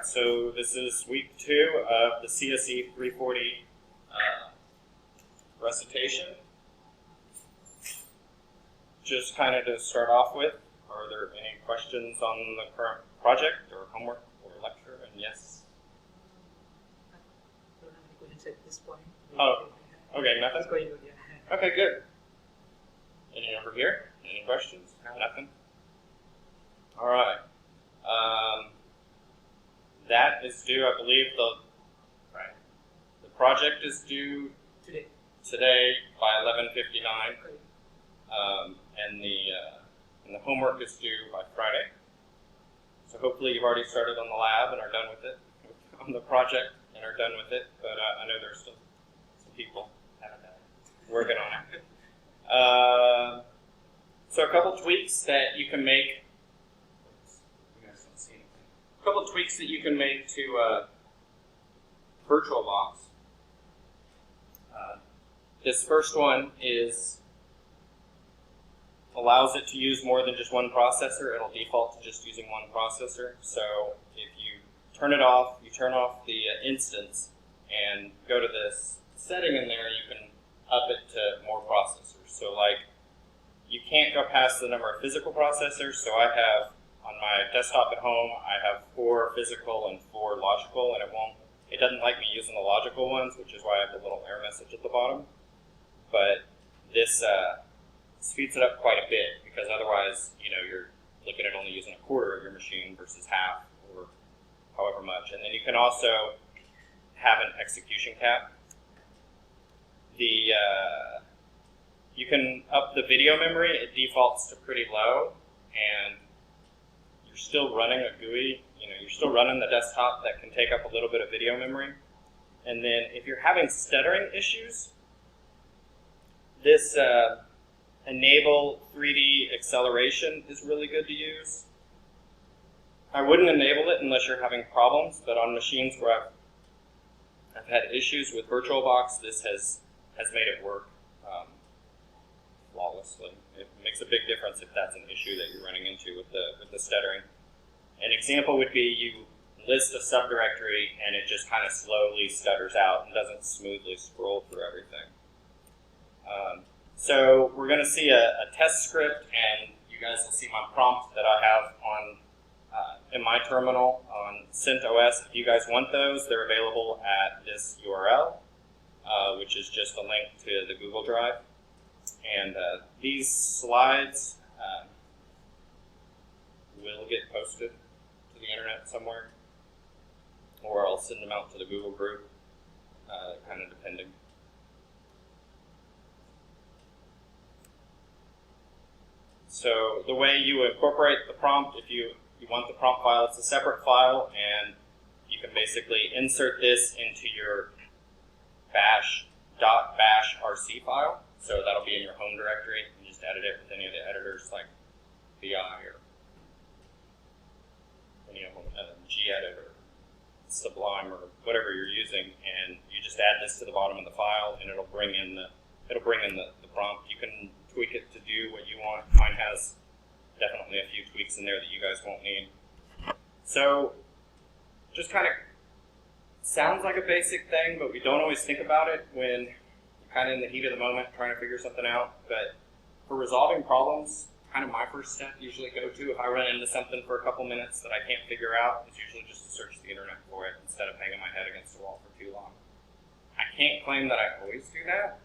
right, so this is week 2 of the CSE340 recitation. Just kind of to start off with, are there any questions on the current project or homework or lecture? And yes? I don't have any questions at this point. Oh, okay, nothing? It's going good, yeah. Okay, good. Any over here? Any questions? Nothing? All right. That is due, I believe, the project is due today by 11:59, and the homework is due by Friday. So hopefully you've already started on the lab and are done with it, on the project and are done with it. But I know there's still some people working on it. So a couple tweaks that you can make. A couple tweaks that you can make to VirtualBox. This first one allows it to use more than just one processor. It'll default to just using one processor. So if you turn it off, you turn off the instance and go to this setting in there, you can up it to more processors. So like, you can't go past the number of physical processors. So I have, on my desktop at home, I have 4 physical and 4 logical, and it doesn't like me using the logical ones, which is why I have the little error message at the bottom. But this speeds it up quite a bit, because otherwise, you're looking at only using a quarter of your machine versus half, or however much. And then you can also have an execution cap. You can up the video memory. It defaults to pretty low, and you're still running a GUI, you're still running the desktop that can take up a little bit of video memory. And then if you're having stuttering issues, this enable 3D acceleration is really good to use. I wouldn't enable it unless you're having problems, but on machines where I've had issues with VirtualBox, this has made it work flawlessly. It makes a big difference if that's an issue that you're running into with the stuttering. An example would be you list a subdirectory and it just kind of slowly stutters out and doesn't smoothly scroll through everything. So we're going to see a test script, and you guys will see my prompt that I have on in my terminal on CentOS. If you guys want those, they're available at this URL, which is just a link to the Google Drive. And these slides will get posted to the internet somewhere, or I'll send them out to the Google group, kind of depending. So the way you incorporate the prompt, if you want the prompt file, it's a separate file, and you can basically insert this into your bash .bashrc file. So that'll be in your home directory. You can just edit it with any of the editors like VI or any of them, gedit or Sublime or whatever you're using, and you just add this to the bottom of the file, and it'll bring in the prompt. You can tweak it to do what you want. Mine has definitely a few tweaks in there that you guys won't need. So just kind of sounds like a basic thing, but we don't always think about it when kind of in the heat of the moment trying to figure something out. But for resolving problems, kind of my first step usually go to, if I run into something for a couple minutes that I can't figure out, is usually just to search the internet for it instead of hanging my head against the wall for too long. I can't claim that I always do that,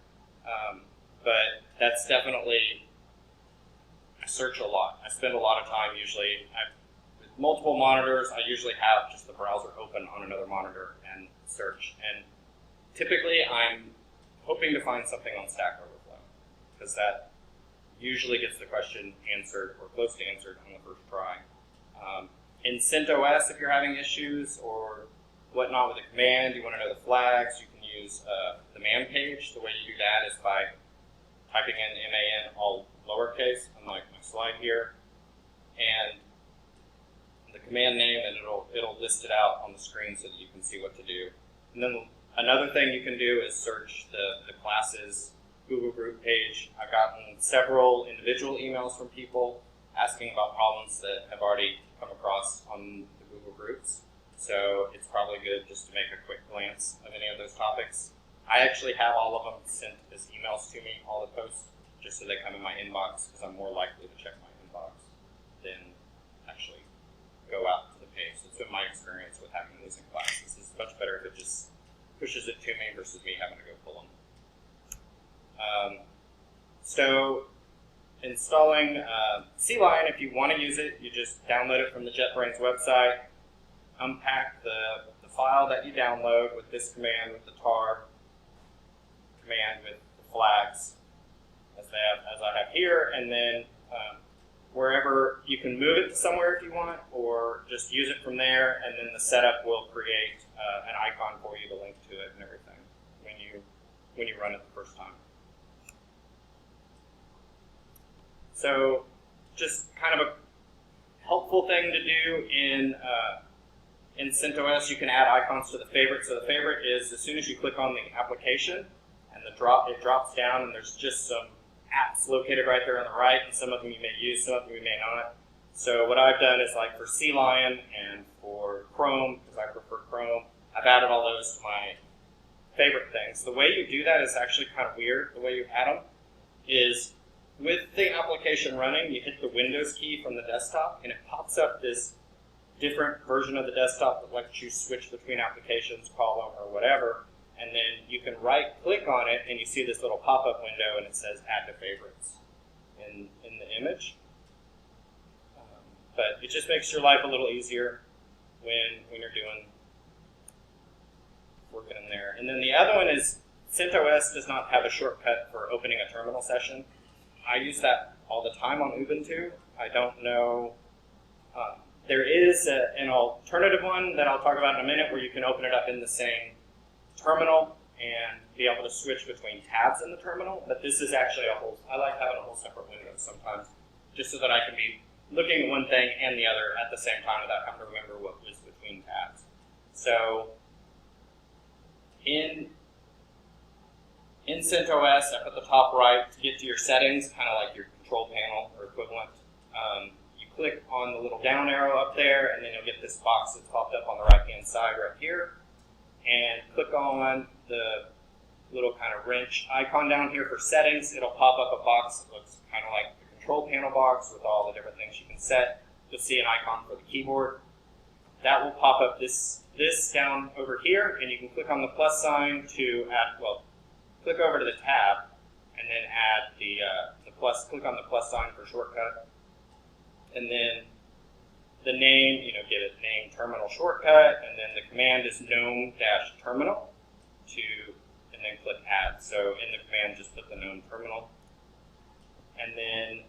but that's definitely, I search a lot. I spend a lot of time usually, with multiple monitors, I usually have just the browser open on another monitor and search. And typically I'm hoping to find something on Stack Overflow, because that usually gets the question answered or close to answered on the first try. In CentOS, if you're having issues or whatnot with a command, you want to know the flags, you can use the man page. The way you do that is by typing in MAN all lowercase, unlike my slide here, and the command name, and it'll list it out on the screen so that you can see what to do. And then another thing you can do is search the classes Google group page. I've gotten several individual emails from people asking about problems that have already come across on the Google groups. So it's probably good just to make a quick glance of any of those topics. I actually have all of them sent as emails to me, all the posts, just so they come in my inbox, because I'm more likely to check my inbox than actually go out to the page. That's been my experience with having these in classes. It's much better if it just pushes it to me versus me having to go pull them. So installing CLion, if you want to use it, you just download it from the JetBrains website, unpack the file that you download with this command, with the tar command, with the flags, as I have here, and then wherever you can move it to somewhere if you want, or just use it from there, and then the setup will create an icon for you to link to it and everything when you run it the first time. So just kind of a helpful thing to do in CentOS, you can add icons to the favorite. So the favorite is as soon as you click on the application and it drops down, and there's just some apps located right there on the right, and some of them you may use, some of them you may not. So what I've done is, like for CLion and for Chrome, because I prefer Chrome, I've added all those to my favorite things. The way you do that is actually kind of weird. The way you add them is with the application running, you hit the Windows key from the desktop, and it pops up this different version of the desktop that lets you switch between applications, column, or whatever. And then you can right-click on it, and you see this little pop-up window, and it says Add to Favorites in the image. But it just makes your life a little easier when you're working in there. And then the other one is CentOS does not have a shortcut for opening a terminal session. I use that all the time on Ubuntu. I don't know. There is an alternative one that I'll talk about in a minute where you can open it up in the same terminal and be able to switch between tabs in the terminal. But this is actually I like having a whole separate window sometimes, just so that I can be looking at one thing and the other at the same time without having to remember what was between tabs. So in CentOS, up at the top right, to get to your settings, kind of like your control panel or equivalent, you click on the little down arrow up there, and then you'll get this box that's popped up on the right-hand side right here. And click on the little kind of wrench icon down here for settings. It'll pop up a box that looks kind of like the control panel box with all the different things you can set. You'll see an icon for the keyboard. That will pop up this down over here, and you can click on the plus sign to add, click over to the tab, and then add the plus, click on the plus sign for shortcut. And then the name, give it name terminal shortcut, and then the command is gnome-terminal and then click add. So in the command, just put the gnome terminal. And then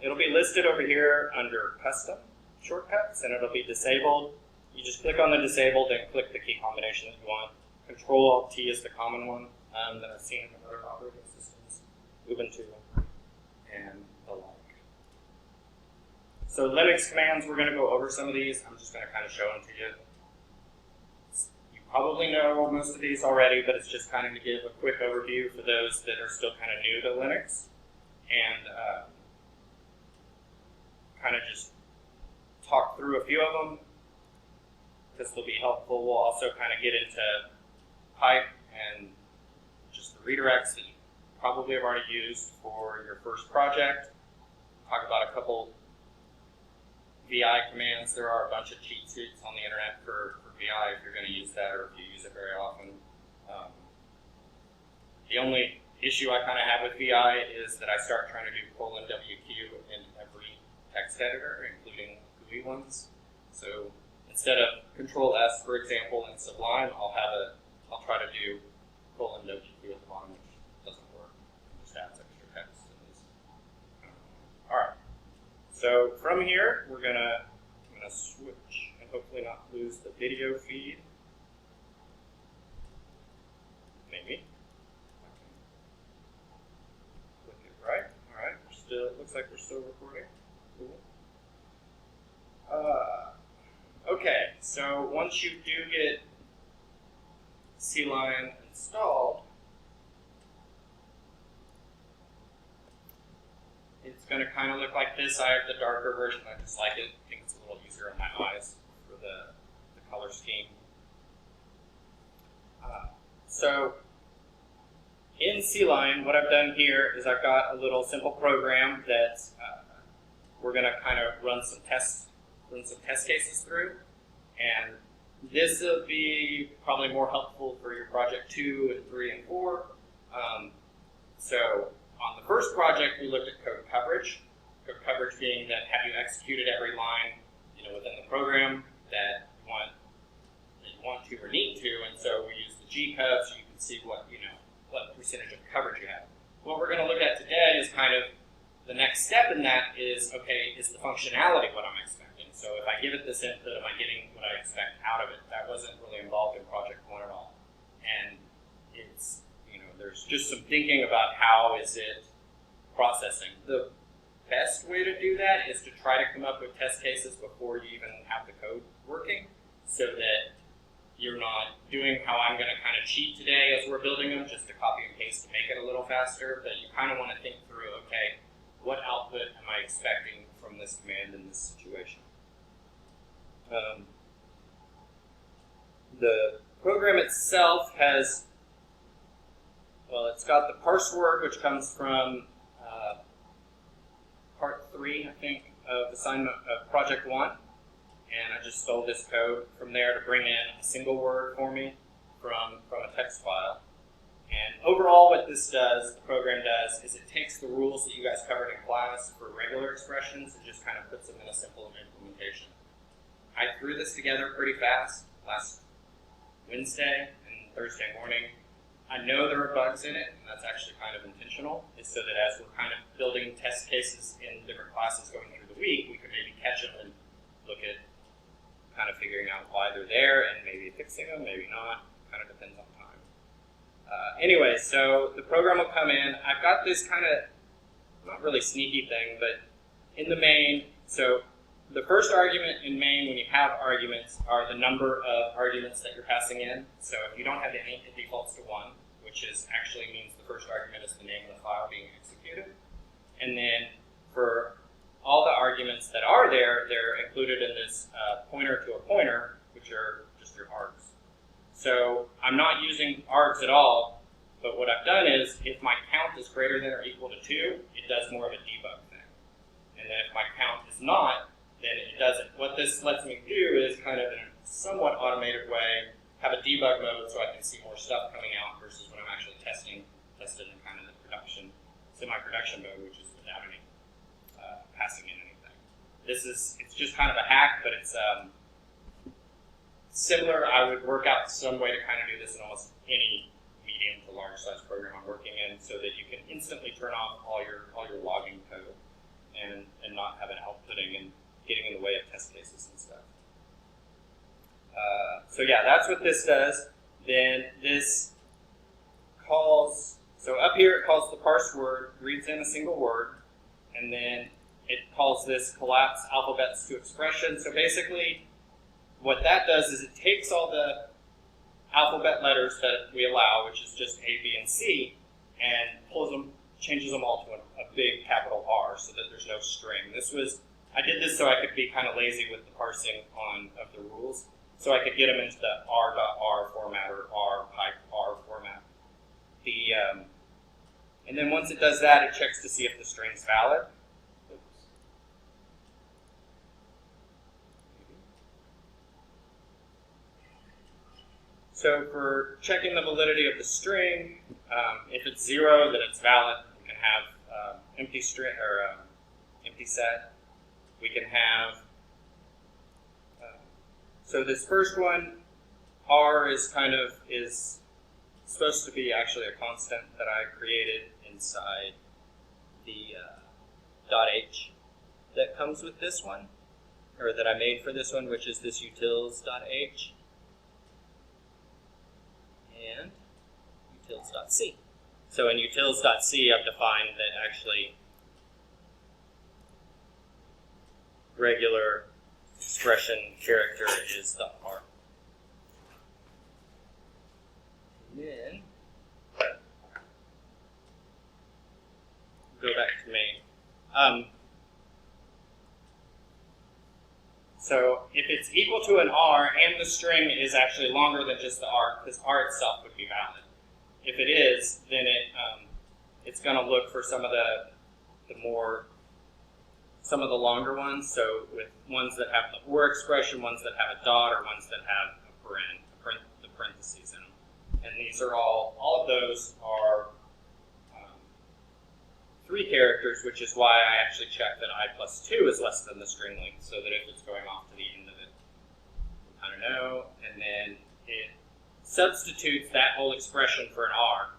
it'll be listed over here under custom shortcuts, and it'll be disabled. You just click on the disabled and click the key combination that you want. Control-Alt-T is the common one that I've seen in other operating systems, Ubuntu, and the like. So Linux commands, we're going to go over some of these. I'm just going to kind of show them to you. You probably know most of these already, but it's just kind of to give a quick overview for those that are still kind of new to Linux. And kind of just talk through a few of them. This will be helpful. We'll also kind of get into pipe and just the redirects that you probably have already used for your first project. Talk about a couple VI commands. There are a bunch of cheat sheets on the internet for VI if you're going to use that or if you use it very often. The only issue I kind of have with VI is that I start trying to do :WQ in every text editor, including GUI ones. So instead of Control-S, for example, in Sublime, I'll try to do :WQ at the bottom, which doesn't work. It just adds extra text. All right. So from here, I'm gonna switch and hopefully not lose the video feed. Maybe. Click it right. All right. It looks like we're still recording. Cool. Okay. So once you do get CLion installed, it's going to kind of look like this. I have the darker version. I just like it. I think it's a little easier on my eyes for the color scheme. So in C-Line, what I've done here is I've got a little simple program that we're going to kind of run some test cases through, and this will be probably more helpful for your project 2 and 3 and 4. So on the first project, we looked at code coverage. Code coverage being that have you executed every line, within the program that you want to or need to, and so we use the G code so you can see what percentage of coverage you have. What we're going to look at today is kind of the next step in that is, okay, is the functionality what I'm expecting? So if I give it this input, am I getting what I expect out of it? That wasn't really involved in project 1 at all. And it's, there's just some thinking about how is it processing. The best way to do that is to try to come up with test cases before you even have the code working, so that you're not doing how I'm going to kind of cheat today as we're building them, just to copy and paste to make it a little faster. But you kind of want to think through, okay, what output am I expecting from this command in this situation? The program itself has, it's got the parse word, which comes from part 3, I think, of assignment of project 1. And I just stole this code from there to bring in a single word for me from a text file. And overall what this does, the program does, is it takes the rules that you guys covered in class for regular expressions and just kind of puts them in a simple implementation. I threw this together pretty fast last Wednesday and Thursday morning. I know there are bugs in it, and that's actually kind of intentional. It's so that as we're kind of building test cases in different classes going through the week, we could maybe catch them and look at kind of figuring out why they're there and maybe fixing them, maybe not. Kind of depends on time. Anyway, so the program will come in. I've got this kind of, not really sneaky thing, but in the main, so the first argument in main, when you have arguments, are the number of arguments that you're passing in. So if you don't have any, it defaults to 1, which actually means the first argument is the name of the file being executed. And then for all the arguments that are there, they're included in this pointer to a pointer, which are just your args. So I'm not using args at all, but what I've done is, if my count is greater than or equal to 2, it does more of a debug thing. And then if my count is not, then it doesn't. What this lets me do is kind of in a somewhat automated way, have a debug mode so I can see more stuff coming out versus when I'm actually tested in kind of the production, semi-production mode, which is without any passing in anything. It's just kind of a hack, but it's similar. I would work out some way to kind of do this in almost any medium to large size program I'm working in, so that you can instantly turn off all your logging code and not have it outputting and getting in the way of test cases and stuff. So yeah, that's what this does. Then this calls, so up here it calls the parse word, reads in a single word, and then it calls this collapse alphabets to expression. So basically, what that does is it takes all the alphabet letters that we allow, which is just A, B, and C, and changes them all to a big capital R, so that there's no string. I did this so I could be kind of lazy with the parsing of the rules, so I could get them into the R.R format or R-pipe R format. And then once it does that, it checks to see if the string's valid. So for checking the validity of the string, if it's 0, then it's valid. We can have empty string or empty set. We can have. So this first one, R is supposed to be actually a constant that I created inside the .h that comes with this one, or that I made for this one, which is this utils.h. and utils.c. So in utils.c, I've defined that actually regular expression character is the R. And then go back to main. So if it's equal to an R and the string is actually longer than just the R, because R itself would be valid. If it is, then it's going to look for some of the longer ones. So with ones that have the or expression, ones that have a dot, or ones that have the parentheses in them. And these are all of those are 3 characters, which is why I actually checked that I plus 2 is less than the string length, so that if it's going off to the end of it, we kind of know. And then it substitutes that whole expression for an R,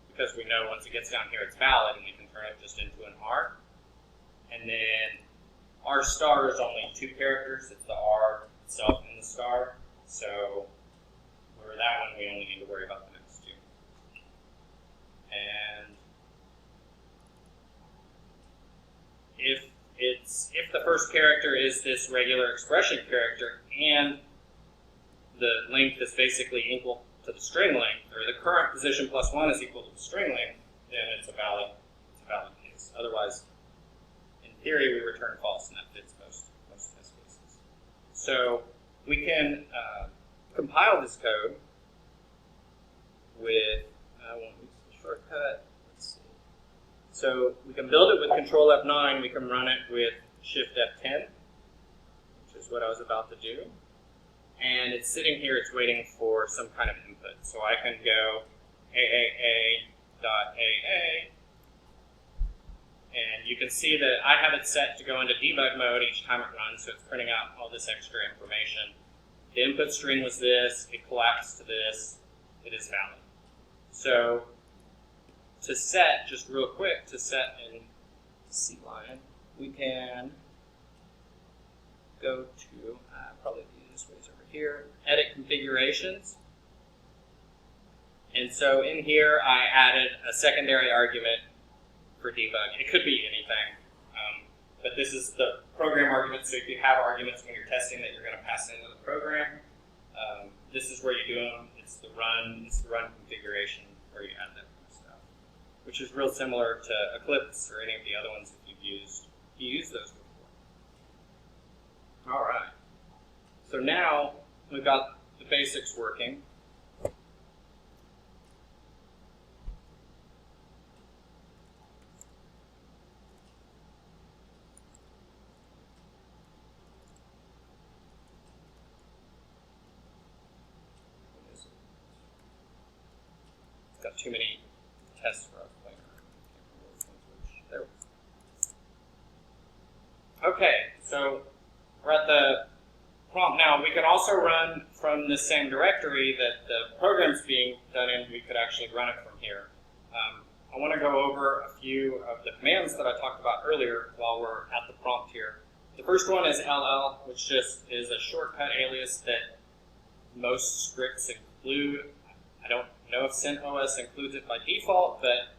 because we know once it gets down here it's valid, and we can turn it just into an R. And then R star is only 2 characters. It's the R itself and the star. So for that one, we only need to worry about the next 2. And if the first character is this regular expression character and the length is basically equal to the string length, or the current position plus 1 is equal to the string length, then it's a valid case. Otherwise, in theory, we return false, and that fits most test cases. So we can compile this code with, I won't use the shortcut. Let's see. So we can build it with Control F9. We can run it with Shift F10, which is what I was about to do. And it's sitting here. It's waiting for some kind of input. So I can go AAA.AA. And you can see that I have it set to go into debug mode each time it runs, so it's printing out all this extra information. The input string was this, it collapsed to this, it is valid. So to set, just real quick, to set in C line, we can go to, probably the easiest way is over here, edit configurations. And so in here I added a secondary argument for debug. It could be anything, but this is the program argument, so if you have arguments when you're testing that you're going to pass into the program, this is where you do them. It's the run configuration where you add that kind of stuff, which is real similar to Eclipse or any of the other ones that you've used those before. All right, so now we've got the basics working. Got too many tests for us playing around. There. Okay, so we're at the prompt now. We could also run from the same directory that the program's being done in. We could actually run it from here. I want to go over a few of the commands that I talked about earlier while we're at the prompt here. The first one is LL, which just is a shortcut alias that most scripts include. I don't know if CentOS includes it by default, but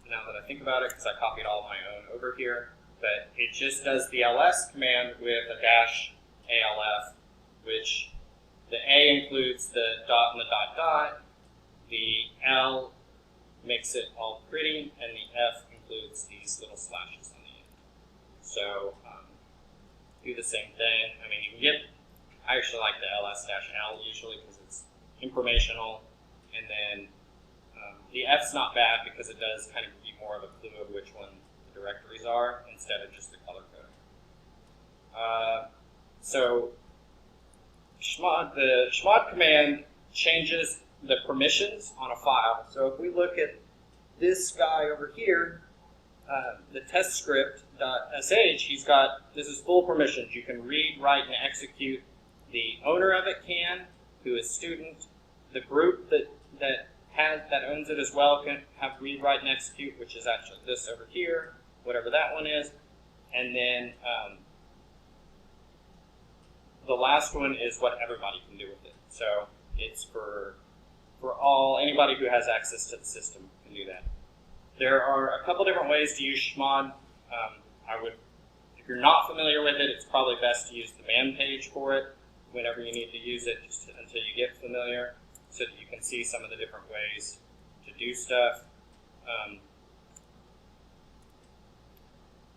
now that I think about it, because I copied all my own over here, but it just does the ls command with a -alf, which the A includes the dot and the dot dot, the L makes it all pretty, and the F includes these little slashes on the end. So do the same thing. I mean, you can get, I actually like the ls-l usually because it's informational, and then the F's not bad because it does kind of give you more of a clue of which one the directories are instead of just the color coding. So the chmod command changes the permissions on a file. So if we look at this guy over here, the test script.sh, this is full permissions. You can read, write, and execute. The owner of it can, who is student. The group that owns it as well can have read, write, and execute, which is actually this over here, whatever that one is. And then the last one is what everybody can do with it. So it's for anybody who has access to the system can do that. There are a couple different ways to use chmod. If you're not familiar with it, it's probably best to use the man page for it whenever you need to use it, just until you get familiar, so that you can see some of the different ways to do stuff.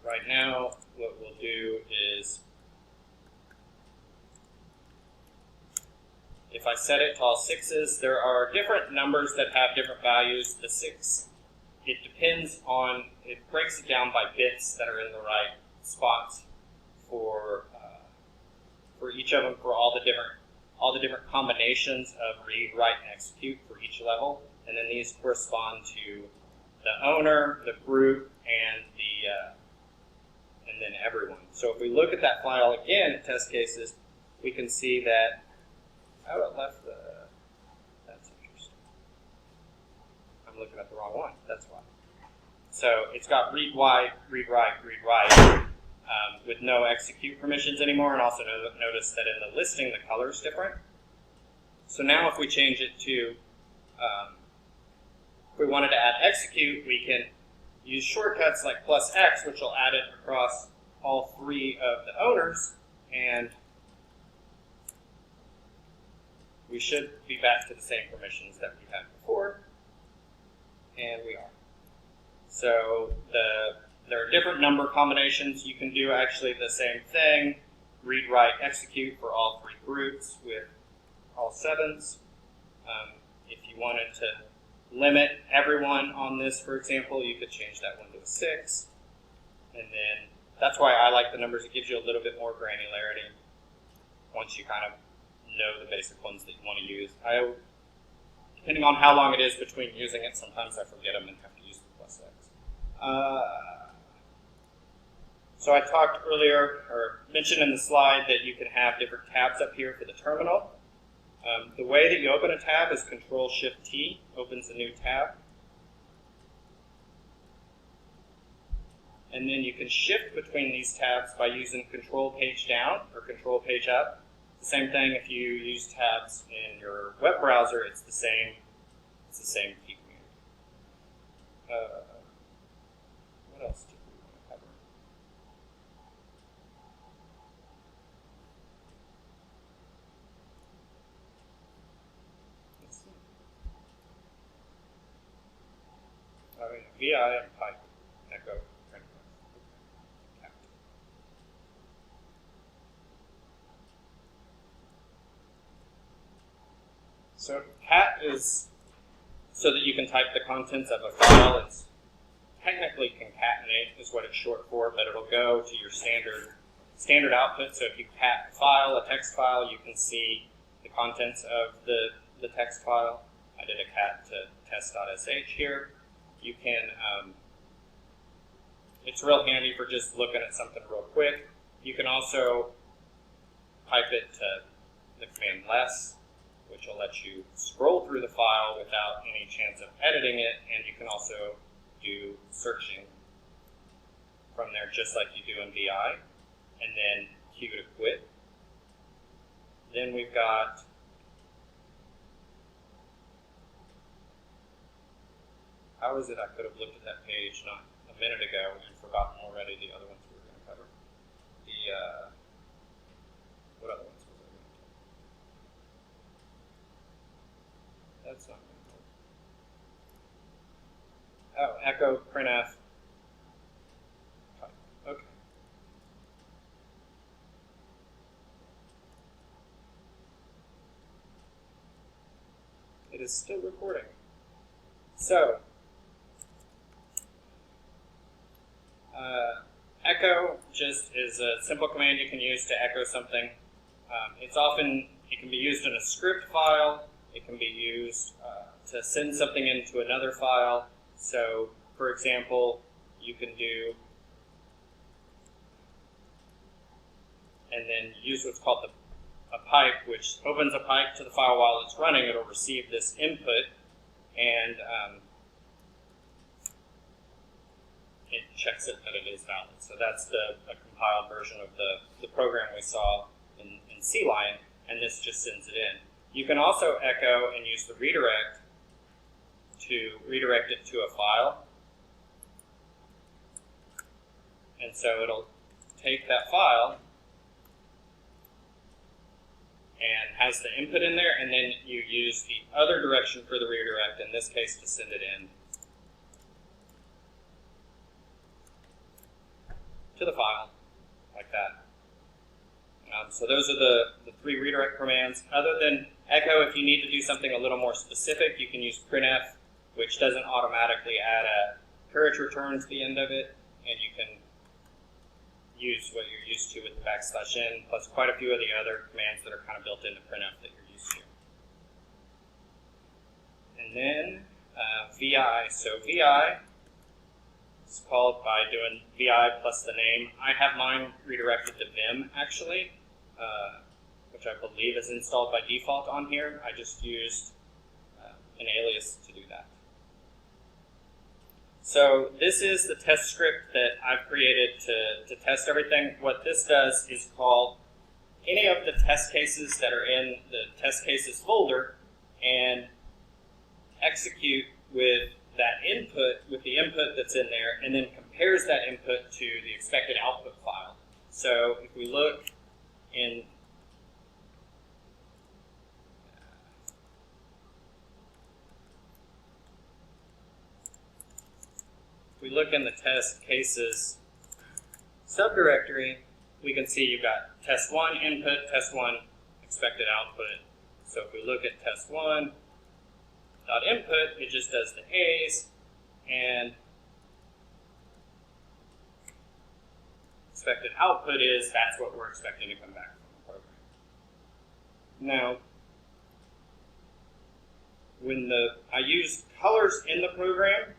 Right now, what we'll do is I set it to all 6s, there are different numbers that have different values. The 6, it depends on, it breaks it down by bits that are in the right spots for each of them, for all the different combinations of read, write, and execute for each level. And then these correspond to the owner, the group, and then everyone. So if we look at that file again at test cases, we can see that, oh, it left the, that's interesting. I'm looking at the wrong one, that's why. So it's got read, write, with no execute permissions anymore, and also notice that in the listing, the color is different. So now if we change it to, if we wanted to add execute, we can use shortcuts like +X, which will add it across all 3 of the owners, and we should be back to the same permissions that we had before, and we are. So there are different number combinations. You can do actually the same thing, read, write, execute for all 3 groups with all 7s. If you wanted to limit everyone on this, for example, you could change that one to a 6. And then that's why I like the numbers. It gives you a little bit more granularity once you kind of know the basic ones that you want to use. Depending on how long it is between using it, sometimes I forget them and have to use the +X. So I talked earlier, or mentioned in the slide, that you can have different tabs up here for the terminal. The way that you open a tab is Control-Shift-T, opens a new tab. And then you can shift between these tabs by using Control-Page down or Control-Page up. The same thing if you use tabs in your web browser, it's the same key command. What else do we want to cover? Let's see. Oh, yeah, VI and pipe, echo, print. Okay. So cat is so that you can type the contents of a file. It's technically concatenate is what it's short for, but it'll go to your standard output. So if you cat file, a text file, you can see the contents of the text file. I did a cat to test.sh here. You can, it's real handy for just looking at something real quick. You can also pipe it to the command less, which will let you scroll through the file without any chance of editing it, and you can also do searching from there just like you do in VI, and then Q to quit. Then we've got how is it I could have looked at that page not a minute ago and forgotten already the other ones we were going to cover. What other ones was I going to cover? That's not going to Oh, echo, printf. Okay. It is still recording. So, echo just is a simple command you can use to echo something. It can be used in a script file. It can be used to send something into another file. So, for example, you can do, and then use what's called a pipe, which opens a pipe to the file while it's running. It'll receive this input, and it checks it that it is valid. So that's a compiled version of the program we saw in CLion, and this just sends it in. You can also echo and use the redirect to redirect it to a file. And so it'll take that file and has the input in there, and then you use the other direction for the redirect, in this case to send it in to the file, like that. So those are the 3 redirect commands. Other than Echo, if you need to do something a little more specific, you can use printf, which doesn't automatically add a carriage return to the end of it, and you can use what you're used to with the \n, plus quite a few of the other commands that are kind of built into printf that you're used to. And then vi. So vi is called by doing vi plus the name. I have mine redirected to vim, actually, which I believe is installed by default on here. I just used an alias to do that. So this is the test script that I've created to test everything. What this does is call any of the test cases that are in the test cases folder and execute with that input, with the input that's in there, and then compares that input to the expected output file. So if we look in the test cases subdirectory, we can see you've got test 1 input, test 1 expected output. So if we look at test 1 dot input, it just does the A's, and expected output is that's what we're expecting to come back from the program. Now, when I used colors in the program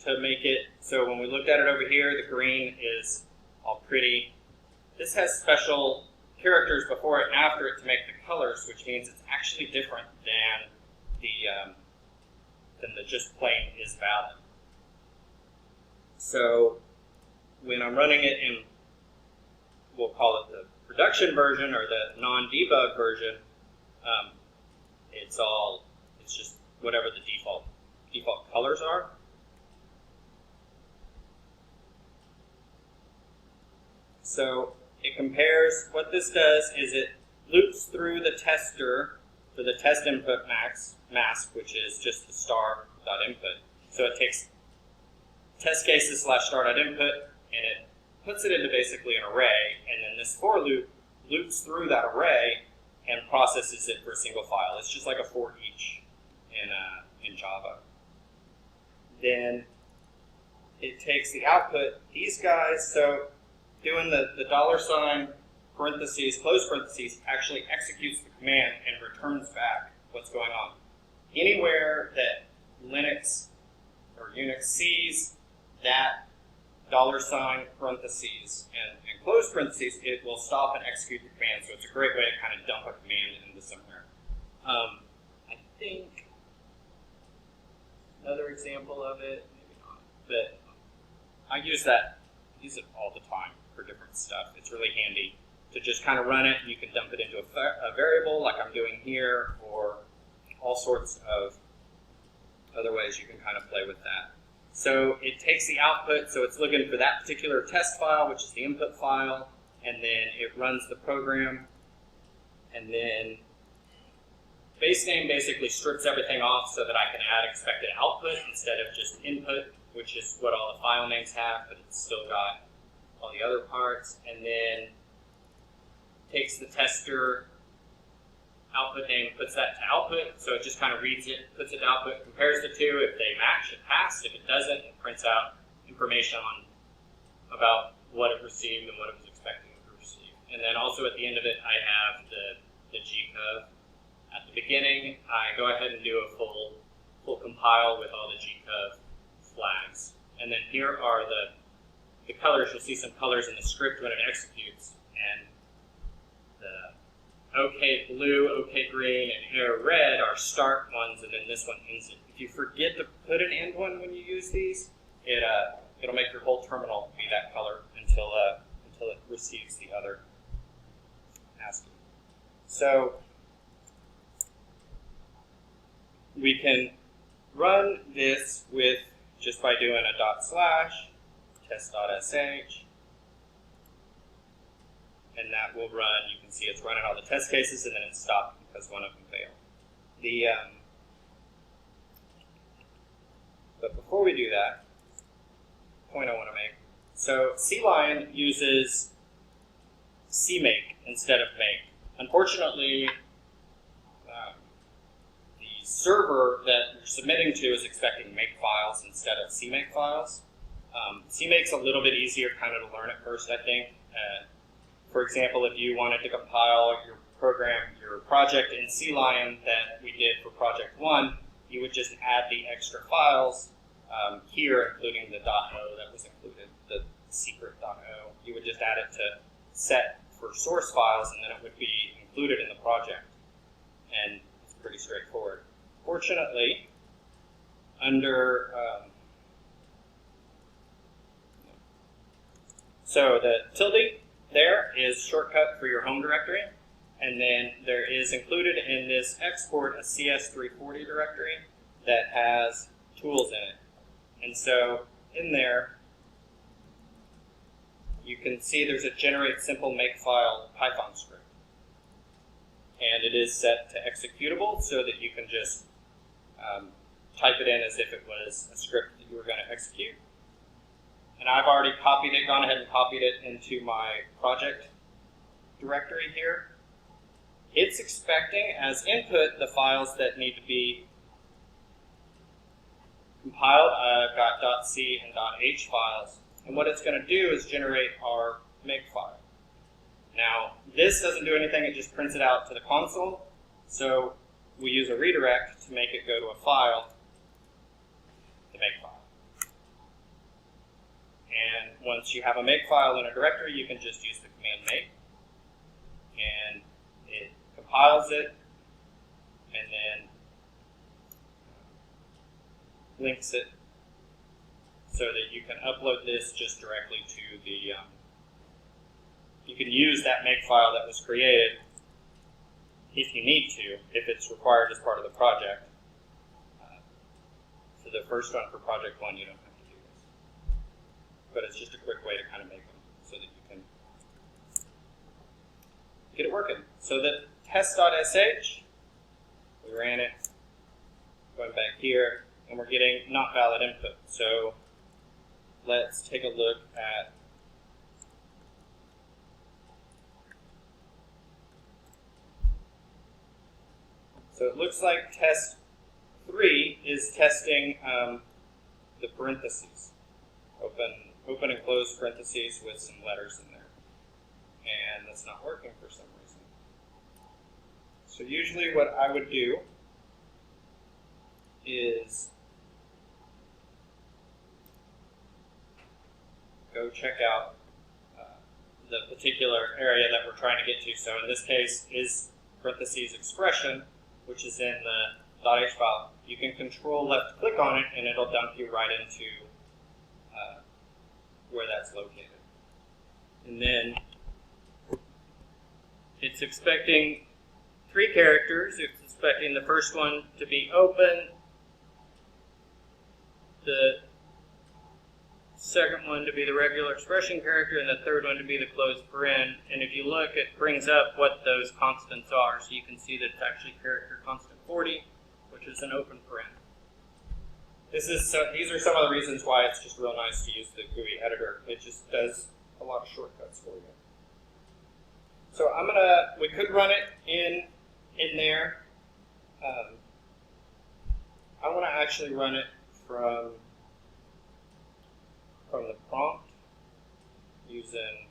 to make it, so when we looked at it over here, the green is all pretty. This has special characters before it and after it to make the colors, which means it's actually different than the just plain is valid. So when I'm running it in, we'll call it the production version or the non-debug version, it's just whatever the default colors are. So it compares, what this does is it loops through the tester for the test input mask, which is just the star.input. So it takes test cases / star.input and it puts it into basically an array, and then this for loop loops through that array and processes it for a single file. It's just like a for each in Java. Then it takes the output, these guys, so doing the $, parentheses, close parentheses, actually executes the command and returns back what's going on. Anywhere that Linux or Unix sees that $, parentheses, and close parentheses, it will stop and execute the command. So it's a great way to kind of dump a command into somewhere. I think another example of it, maybe not, but I use it all the time for different stuff. It's really handy to just kind of run it. You can dump it into a variable like I'm doing here, or all sorts of other ways you can kind of play with that. So it takes the output, so it's looking for that particular test file, which is the input file, and then it runs the program, and then base name basically strips everything off so that I can add expected output instead of just input, which is what all the file names have, but it's still got all the other parts, and then takes the tester output name, puts that to output, so it just kind of reads it, puts it to output, compares the two. If they match, it passed. If it doesn't, it prints out information about what it received and what it was expecting to receive. And then also at the end of it, I have the G-code. At the beginning, I go ahead and do a full compile with all the G-code flags. And then here are the colors. You'll see some colors in the script when it executes. And the OK blue, OK green, and air red are start ones, and then this one ends it. If you forget to put an end one when you use these, it'll make your whole terminal be that color until it receives the other ASCII. So we can run this with just by doing a / test.sh, and that will run. You can see it's running all the test cases, and then it stopped because one of them failed. But before we do that, point I want to make. So CLion uses CMake instead of make. Unfortunately, server that you're submitting to is expecting make files instead of CMake files. CMake's a little bit easier kind of to learn at first, I think. For example, if you wanted to compile your program, your project in CLion that we did for project 1, you would just add the extra files here, including the .o that was included, the secret .o. You would just add it to set for source files, and then it would be included in the project. And it's pretty straightforward. Fortunately, under so the tilde there is shortcut for your home directory, and then there is included in this export a CS340 directory that has tools in it. And so in there, you can see there's a generate simple makefile Python script. And it is set to executable so that you can just type it in as if it was a script that you were going to execute. And I've already copied it, gone ahead and copied it into my project directory here. It's expecting as input the files that need to be compiled. I've got .c and .h files. And what it's going to do is generate our makefile. Now, this doesn't do anything, it just prints it out to the console. So we use a redirect to make it go to a file, the makefile. And once you have a makefile in a directory, you can just use the command make. And it compiles it, and then links it so that you can upload this just directly to the, you can use that makefile that was created if you need to, if it's required as part of the project. For the first one, for project 1, you don't have to do this. But it's just a quick way to kind of make them so that you can get it working. So the test.sh, we ran it, going back here, and we're getting not valid input. So let's take a look at so it looks like test 3 is testing the parentheses, open and close parentheses with some letters in there. And that's not working for some reason. So usually what I would do is go check out the particular area that we're trying to get to. So in this case is parentheses expression, which is in the .h file. You can control left click on it and it'll dump you right into where that's located. And then it's expecting 3 characters. It's expecting the first one to be open, the second one to be the regular expression character, and the third one to be the closed paren. And if you look, it brings up what those constants are. So you can see that it's actually character constant 40, which is an open paren. These are some of the reasons why it's just real nice to use the GUI editor. It just does a lot of shortcuts for you. So we could run it in there. I want to actually run it from the prompt using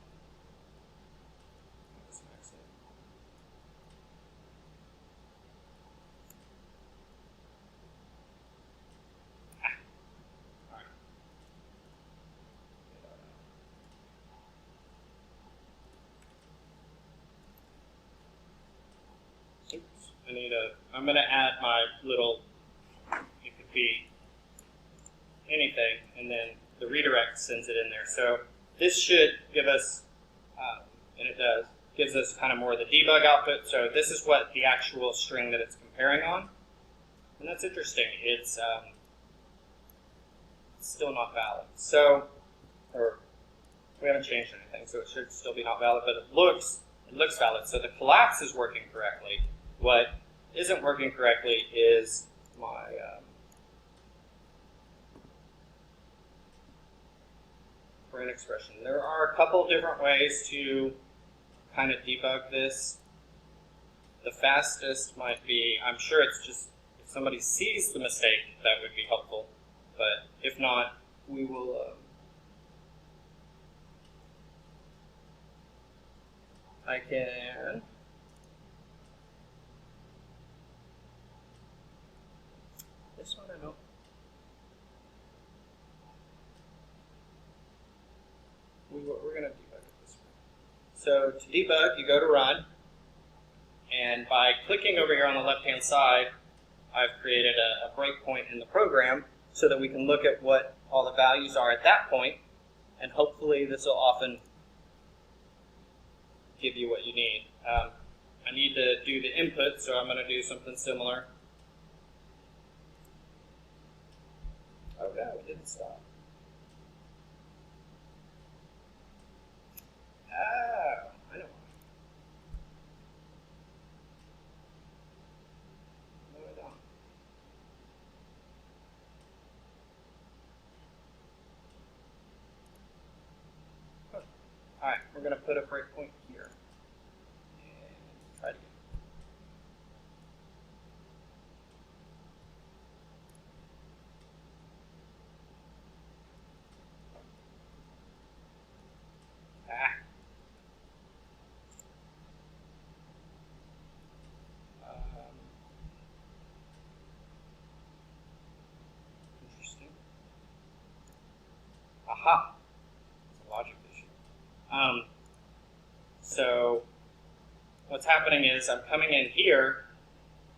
I'm going to add my little, it could be anything, and then the redirect sends it in there. So this should give us, and it does, gives us kind of more of the debug output. So this is what the actual string that it's comparing on. And that's interesting. It's still not valid. So, or we haven't changed anything, so it should still be not valid, but it looks valid. So the collapse is working correctly. What isn't working correctly is my paren expression. There are a couple different ways to kind of debug this. The fastest might be, I'm sure it's somebody sees the mistake, that would be helpful. But if not, we will. I can. This one I don't. We're going to debug it this way. So to debug, you go to run, and by clicking over here on the left-hand side, I've created a breakpoint in the program so that we can look at what all the values are at that point, and hopefully this will often give you what you need. I need to do the input, so I'm going to do something similar. Oh no, it didn't stop. Oh, I know. No, I don't. Huh. All right, we're going to put a breakpoint here. And try to get. Interesting. Aha! It's a logic issue. So what's happening is I'm coming in here,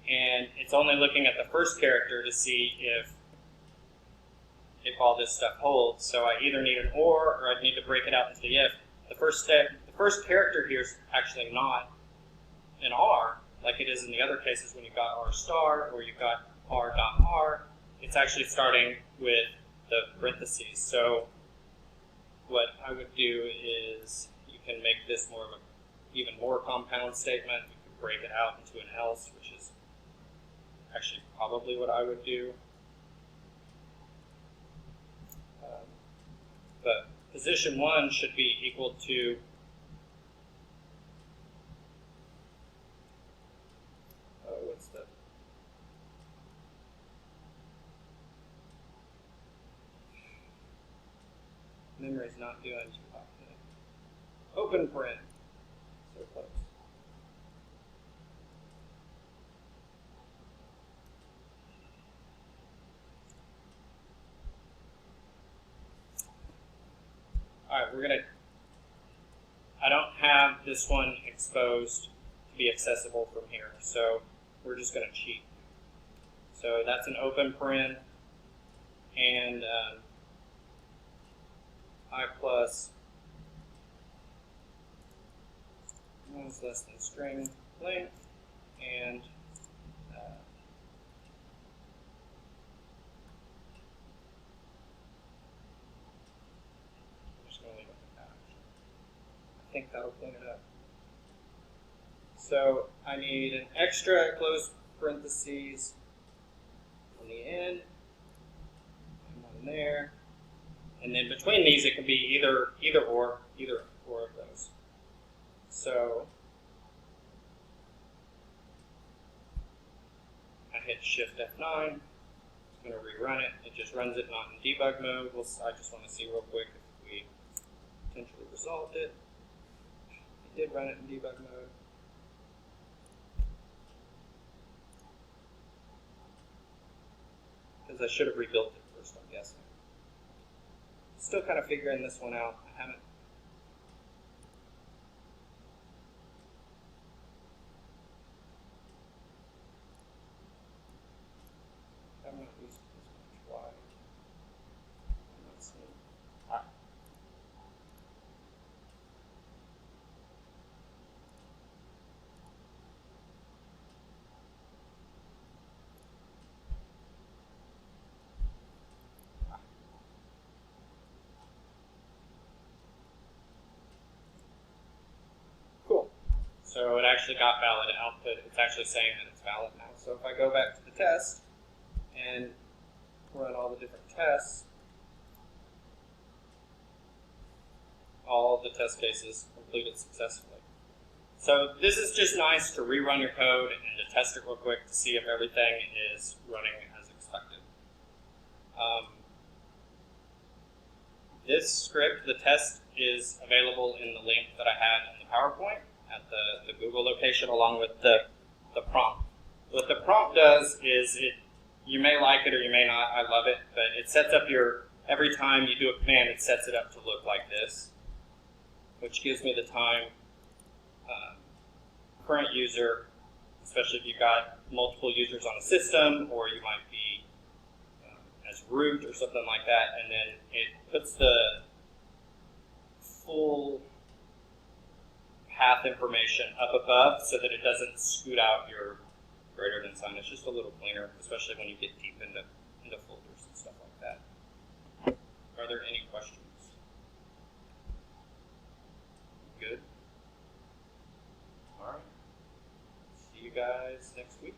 and it's only looking at the first character to see if all this stuff holds. So I either need an or I need to break it out into the if. The first character here is actually not an R, like it is in the other cases when you've got R star or you've got R dot R. It's actually starting with the parentheses. So what I would do is you can make this more of an even more compound statement. You can break it out into an else, which is actually probably what I would do. But position 1 should be equal to what's the memory's not doing too hot today. Open paren. So close. All right, I don't have this one exposed to be accessible from here, so we're just going to cheat. So that's an open paren, and I plus is less than string length, and I think that'll clean it up. So I need an extra close parentheses on the end, and one there, and then between these it can be either or of those. So I hit Shift F9. It's going to rerun it. It just runs it not in debug mode. I just want to see real quick if we potentially resolved it. It did run it in debug mode. Because I should have rebuilt it first, I'm guessing. Still kind of figuring this one out. I haven't. I'm not used as much. Why? I'm not seeing. All right. Cool. So it actually got valid output. It's actually saying that it's valid now. So if I go back to the test and run all the different tests, all the test cases completed successfully. So this is just nice to rerun your code and to test it real quick to see if everything is running as expected. This script, the test, is available in the link that I had in the PowerPoint at the Google location along with the prompt. What the prompt does is you may like it or you may not, I love it, but it sets up every time you do a command, it sets it up to look like this, which gives me the time, current user, especially if you've got multiple users on a system, or you might be as root or something like that, and then it puts the full path information up above so that it doesn't scoot out your greater than sign. It's just a little cleaner, especially when you get deep into folders and stuff like that. Are there any questions? Good. All right. See you guys next week.